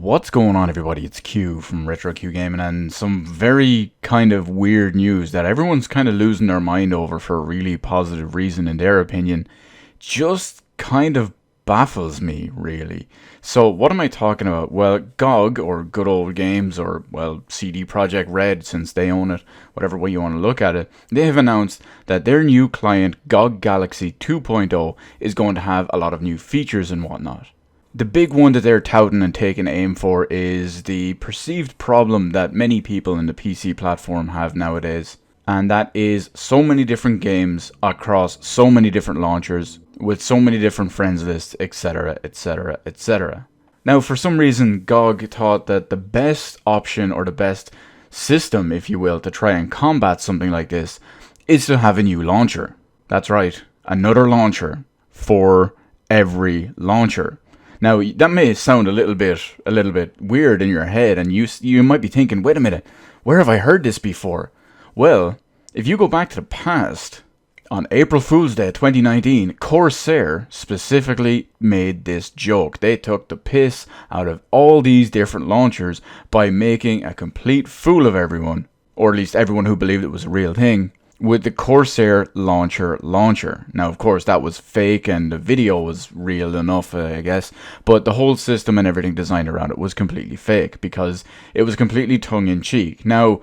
What's going on, everybody? It's Q from Retro Q Gaming, and some very kind of weird news that everyone's kind of losing their mind over for a really positive reason in their opinion just kind of baffles me, really. So what am I talking about? Well, GOG, or Good Old Games, or, well, CD Projekt Red, since they own it, whatever way you want to look at it, they have announced that their new client, GOG Galaxy 2.0, is going to have a lot of new features and whatnot. The big one that they're touting and taking aim for is the perceived problem that many people in the PC platform have nowadays, and that is so many different games across so many different launchers with so many different friends lists, etc, etc, etc. Now, for some reason, GOG thought that the best option, or the best system, if you will, to try and combat something like this is to have a new launcher. That's right, another launcher for every launcher. Now, that may sound a little bit weird in your head, and you might be thinking, wait a minute, where have I heard this before? Well, if you go back to the past, on April Fool's Day 2019, Corsair specifically made this joke. They took the piss out of all these different launchers by making a complete fool of everyone, or at least everyone who believed it was a real thing, with the Corsair launcher. Now, of course, that was fake and the video was real enough, I guess, but the whole system and everything designed around it was completely fake because it was completely tongue-in-cheek. Now,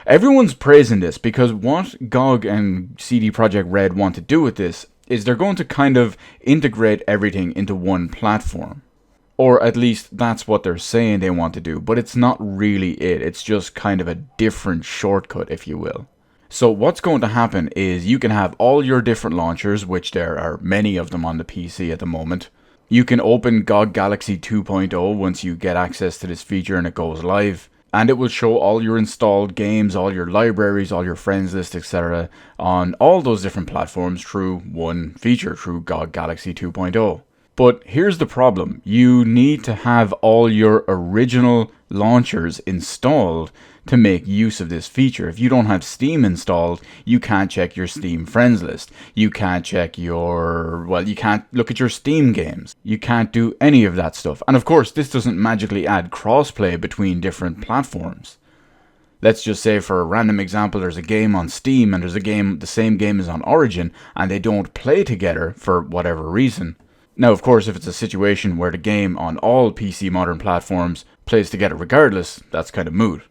everyone's praising this because what GOG and CD Projekt Red want to do with this is they're going to kind of integrate everything into one platform. Or at least that's what they're saying they want to do, but it's not really it. It's just kind of a different shortcut, if you will. So what's going to happen is you can have all your different launchers, which there are many of them on the PC at the moment. You can open GOG Galaxy 2.0 once you get access to this feature and it goes live. And it will show all your installed games, all your libraries, all your friends list, etc. on all those different platforms through one feature, through GOG Galaxy 2.0. But here's the problem. You need to have all your original launchers installed to make use of this feature. If you don't have Steam installed, you can't check your Steam friends list. You can't check you can't look at your Steam games. You can't do any of that stuff. And of course, this doesn't magically add crossplay between different platforms. Let's just say, for a random example, there's a game on Steam and there's the same game is on Origin, and they don't play together for whatever reason. Now, of course, if it's a situation where the game on all PC modern platforms plays together regardless, that's kind of moot.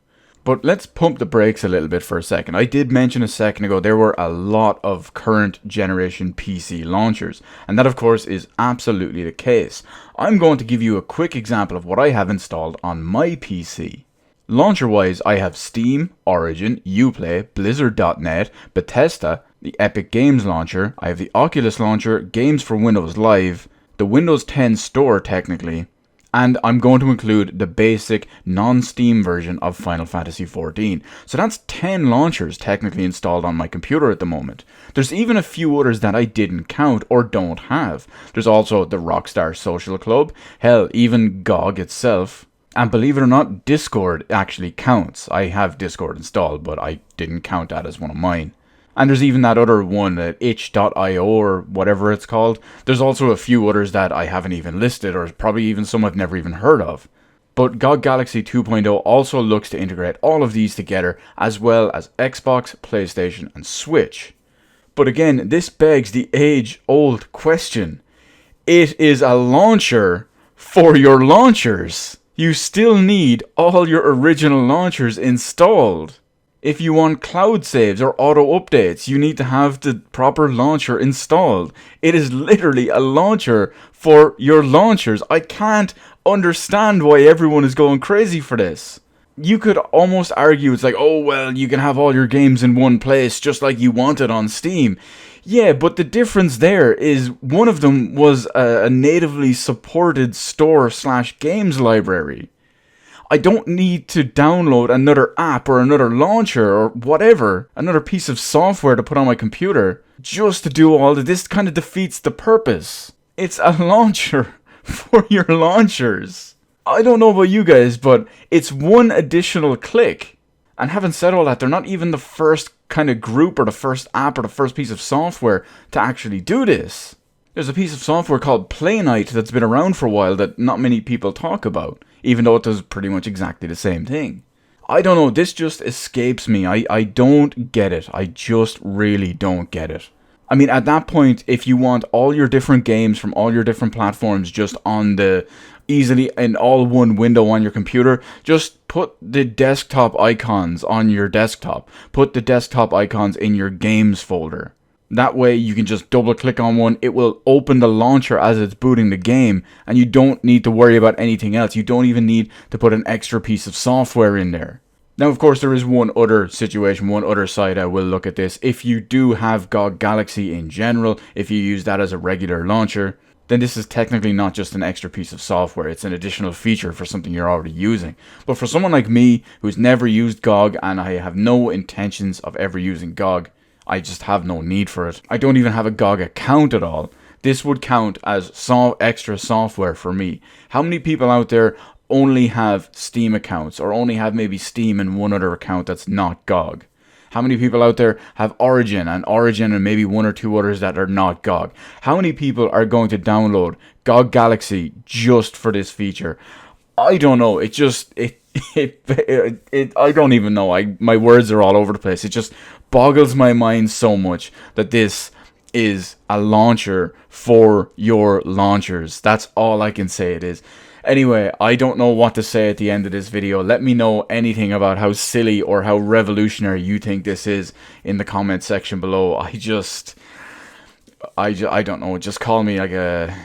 But let's pump the brakes a little bit for a second. I did mention a second ago there were a lot of current generation PC launchers, and that of course is absolutely the case. I'm going to give you a quick example of what I have installed on my PC. Launcher wise, I have Steam, Origin, Uplay, Blizzard.net, Bethesda, the Epic Games launcher, I have the Oculus launcher, Games for Windows Live, the Windows 10 store technically, and I'm going to include the basic non-Steam version of Final Fantasy XIV. So that's 10 launchers technically installed on my computer at the moment. There's even a few others that I didn't count or don't have. There's also the Rockstar Social Club, hell, even GOG itself. And believe it or not, Discord actually counts. I have Discord installed, but I didn't count that as one of mine. And there's even that other one, itch.io or whatever it's called. There's also a few others that I haven't even listed, or probably even some I've never even heard of. But GOG Galaxy 2.0 also looks to integrate all of these together, as well as Xbox, PlayStation, and Switch. But again, this begs the age-old question. It is a launcher for your launchers. You still need all your original launchers installed. If you want cloud saves or auto updates, you need to have the proper launcher installed. It is literally a launcher for your launchers. I can't understand why everyone is going crazy for this. You could almost argue it's like, oh well, you can have all your games in one place just like you wanted on Steam. Yeah, but the difference there is one of them was a natively supported store/games library. I don't need to download another app or another launcher or whatever, another piece of software to put on my computer just to do all of this. Kind of defeats the purpose. It's a launcher for your launchers. I don't know about you guys, but it's one additional click. And having said all that, they're not even the first kind of group or the first app or the first piece of software to actually do this. There's a piece of software called Playnite that's been around for a while that not many people talk about. even though it does pretty much exactly the same thing. I don't know, this just escapes me. I don't get it. I just really don't get it. I mean, at that point, if you want all your different games from all your different platforms just on the easily in all one window on your computer, just put the desktop icons on your desktop. Put the desktop icons in your games folder. That way you can just double click on one, it will open the launcher as it's booting the game, and you don't need to worry about anything else. You don't even need to put an extra piece of software in there. Now, of course, there is one other situation, one other side I will look at this. If you do have GOG Galaxy in general, if you use that as a regular launcher, then this is technically not just an extra piece of software. It's an additional feature for something you're already using. But for someone like me, who's never used GOG, and I have no intentions of ever using GOG, I just have no need for it. I don't even have a GOG account at all. This would count as extra software for me. How many people out there only have Steam accounts, or only have maybe Steam and one other account that's not GOG? How many people out there have Origin and maybe one or two others that are not GOG? How many people are going to download GOG Galaxy just for this feature? I don't know. I don't even know. My words are all over the place. It just boggles my mind so much that this is a launcher for your launchers. That's all I can say it is. Anyway, I don't know what to say at the end of this video. Let me know anything about how silly or how revolutionary you think this is in the comment section below. I don't know. Just call me like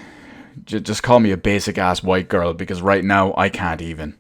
just call me a basic ass white girl, because right now I can't even.